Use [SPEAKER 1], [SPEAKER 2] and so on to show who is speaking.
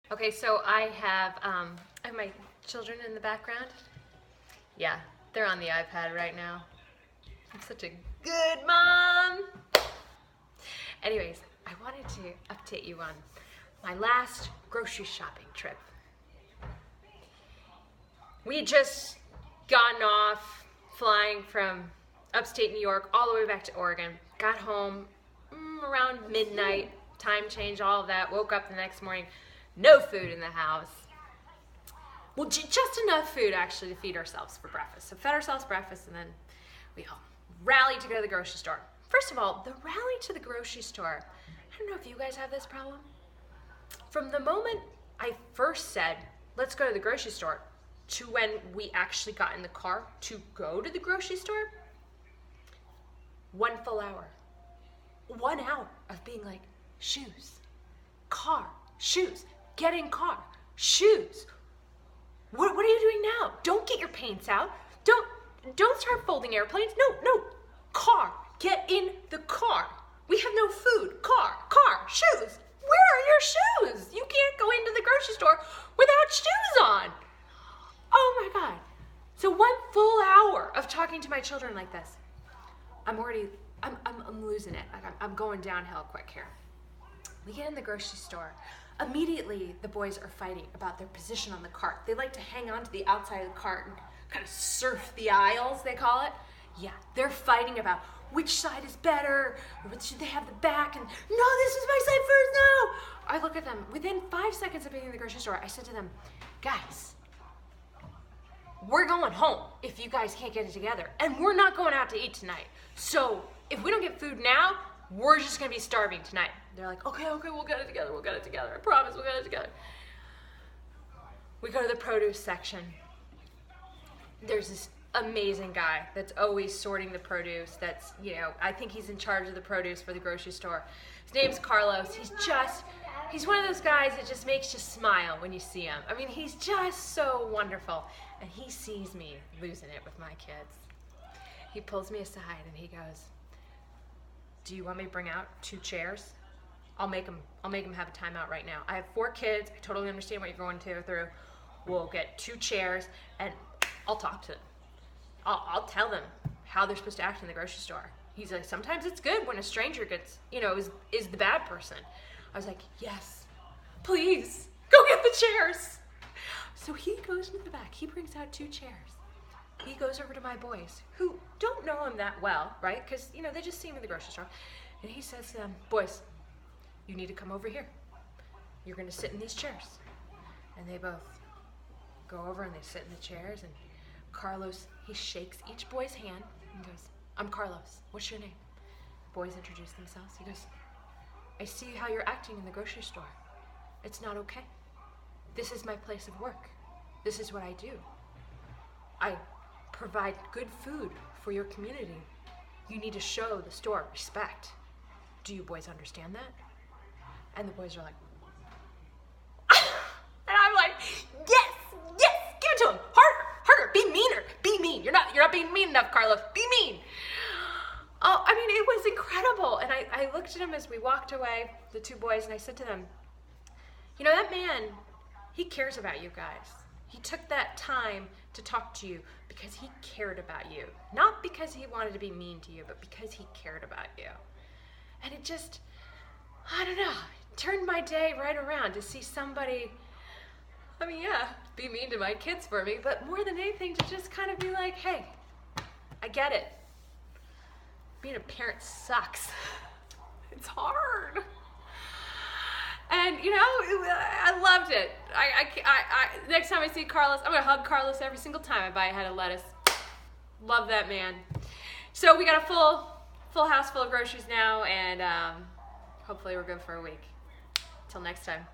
[SPEAKER 1] Okay, so I have my children in the background. Yeah, they're on the iPad right now. I'm such a good mom. Anyways, I wanted to update you on my last grocery shopping trip. We had just gotten off flying from upstate New York all the way back to Oregon. Got home around midnight, time change, all of that. Woke up the next morning, no food in the house. Well, just enough food actually to feed ourselves for breakfast. So fed ourselves breakfast and then we all rallied to go to the grocery store. First of all, the rally to the grocery store, I don't know if you guys have this problem. From the moment I first said, let's go to the grocery store, to when we actually got in the car to go to the grocery store, 1 full hour. 1 hour of being like, shoes, car, shoes, get in car, shoes. What are you doing now? Don't get your paints out. Don't start folding airplanes. No, car, get in the car. We have no food, car, shoes. Where are your shoes? You can't go into the grocery store without shoes on. Oh my God. So 1 full hour of talking to my children like this. I'm losing it. I'm going downhill quick here. We get in the grocery store. Immediately, the boys are fighting about their position on the cart. They like to hang on to the outside of the cart and kind of surf the aisles, they call it. Yeah, they're fighting about which side is better, or should they have the back, and no, this is my side first, no! I look at them. Within 5 seconds of being in the grocery store, I said to them, guys, we're going home if you guys can't get it together, and we're not going out to eat tonight. So if we don't get food now, we're just gonna be starving tonight. They're like, okay, we'll get it together, I promise we'll get it together. We go to the produce section. There's this amazing guy that's always sorting the produce. That's, I think he's in charge of the produce for the grocery store. His name's Carlos. He's one of those guys that just makes you smile when you see him. I mean, he's just so wonderful. And he sees me losing it with my kids. He pulls me aside and he goes, do you want me to bring out 2 chairs? I'll make them have a timeout right now. I have 4 kids. I totally understand what you're going through. We'll get 2 chairs and I'll talk to them. I'll tell them how they're supposed to act in the grocery store. He's like, sometimes it's good when a stranger gets, is the bad person. I was like, yes, please, go get the chairs. So he goes into the back. He brings out 2 chairs. He goes over to my boys, who don't know him that well, right? Because, they just see him in the grocery store. And he says to them, boys, you need to come over here. You're going to sit in these chairs. And they both go over and they sit in the chairs. And Carlos, he shakes each boy's hand and goes, I'm Carlos. What's your name? Boys introduce themselves. He goes, I see how you're acting in the grocery store. It's not okay. This is my place of work. This is what I do. I provide good food for your community. You need to show the store respect. Do you boys understand that? And the boys are like, and I'm like, yes, give it to him, harder, be meaner, be mean. You're not being mean enough, Carlos, be mean. Oh, I mean, it was incredible. And I looked at him as we walked away, the 2 boys, and I said to them, that man, he cares about you guys. He took that time to talk to you because he cared about you. Not because he wanted to be mean to you, but because he cared about you. And it just, I don't know, turned my day right around to see somebody, be mean to my kids for me, but more than anything to just kind of be like, hey, I get it. Being a parent sucks. It's hard. And, I loved it. I next time I see Carlos, I'm going to hug Carlos every single time I buy a head of lettuce. Love that man. So we got a full house full of groceries now, and hopefully we're good for a week. Till next time.